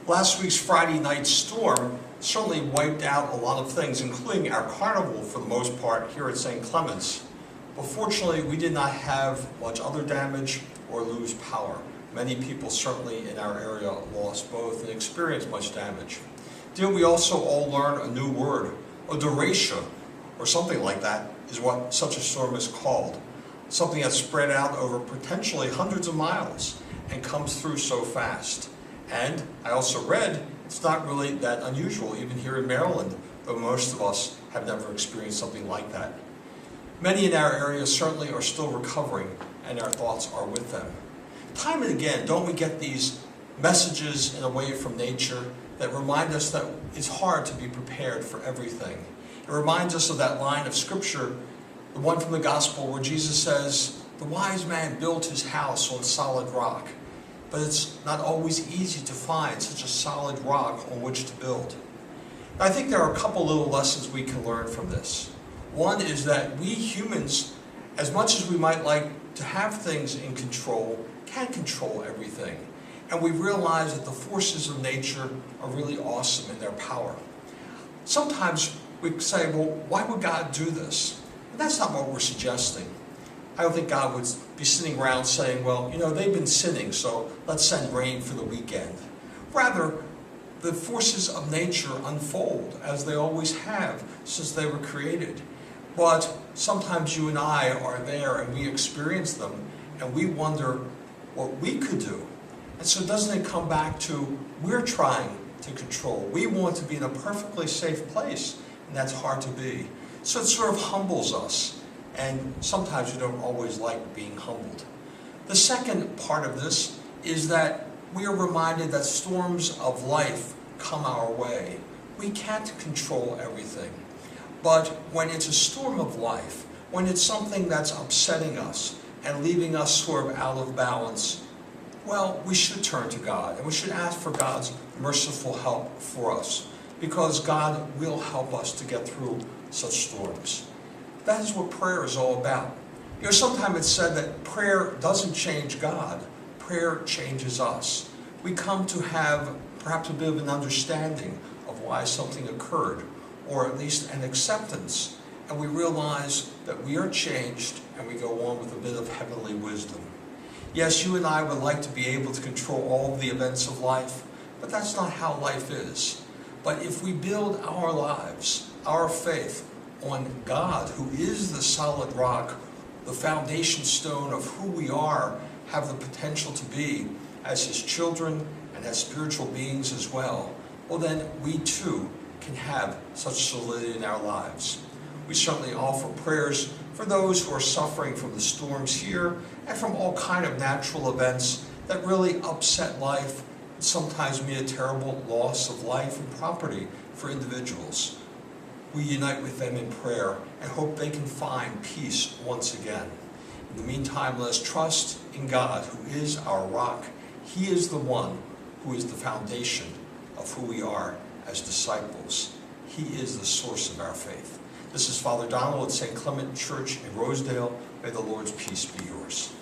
Last week's Friday night storm certainly wiped out a lot of things, including our carnival for the most part here at St. Clement's. But fortunately, we did not have much other damage or lose power. Many people certainly in our area lost both and experienced much damage. Did we also all learn a new word? Odoratia, or something like that, is what such a storm is called. Something that's spread out over potentially hundreds of miles and comes through so fast. And I also read it's not really that unusual, even here in Maryland, though most of us have never experienced something like that. Many in our area certainly are still recovering, and our thoughts are with them. Time and again, don't we get these messages in a way from nature that remind us that it's hard to be prepared for everything? It reminds us of that line of scripture, the one from the gospel where Jesus says, "The wise man built his house on solid rock." But it's not always easy to find such a solid rock on which to build. I think there are a couple little lessons we can learn from this. One is that we humans, as much as we might like to have things in control, can't control everything. And we realize that the forces of nature are really awesome in their power. Sometimes we say, well, why would God do this? And that's not what we're suggesting. I don't think God would be sitting around saying, well, they've been sinning, so let's send rain for the weekend. Rather, the forces of nature unfold, as they always have since they were created. But sometimes you and I are there and we experience them, and we wonder what we could do. And so doesn't it come back to we're trying to control. We want to be in a perfectly safe place, and that's hard to be. So it sort of humbles us. And sometimes we don't always like being humbled. The second part of this is that we are reminded that storms of life come our way. We can't control everything. But when it's a storm of life, when it's something that's upsetting us and leaving us sort of out of balance, well, we should turn to God, and we should ask for God's merciful help for us, because God will help us to get through such storms. That is what prayer is all about. Sometimes it's said that prayer doesn't change God. Prayer changes us. We come to have perhaps a bit of an understanding of why something occurred, or at least an acceptance, and we realize that we are changed, and we go on with a bit of heavenly wisdom. Yes, you and I would like to be able to control all of the events of life, but that's not how life is. But if we build our lives, our faith, on God, who is the solid rock, the foundation stone of who we are, have the potential to be as His children and as spiritual beings as well, well then we too can have such solidity in our lives. We certainly offer prayers for those who are suffering from the storms here and from all kind of natural events that really upset life, and sometimes mean a terrible loss of life and property for individuals. We unite with them in prayer and hope they can find peace once again. In the meantime, let us trust in God, who is our rock. He is the one who is the foundation of who we are as disciples. He is the source of our faith. This is Father Donald at St. Clement Church in Rosedale. May the Lord's peace be yours.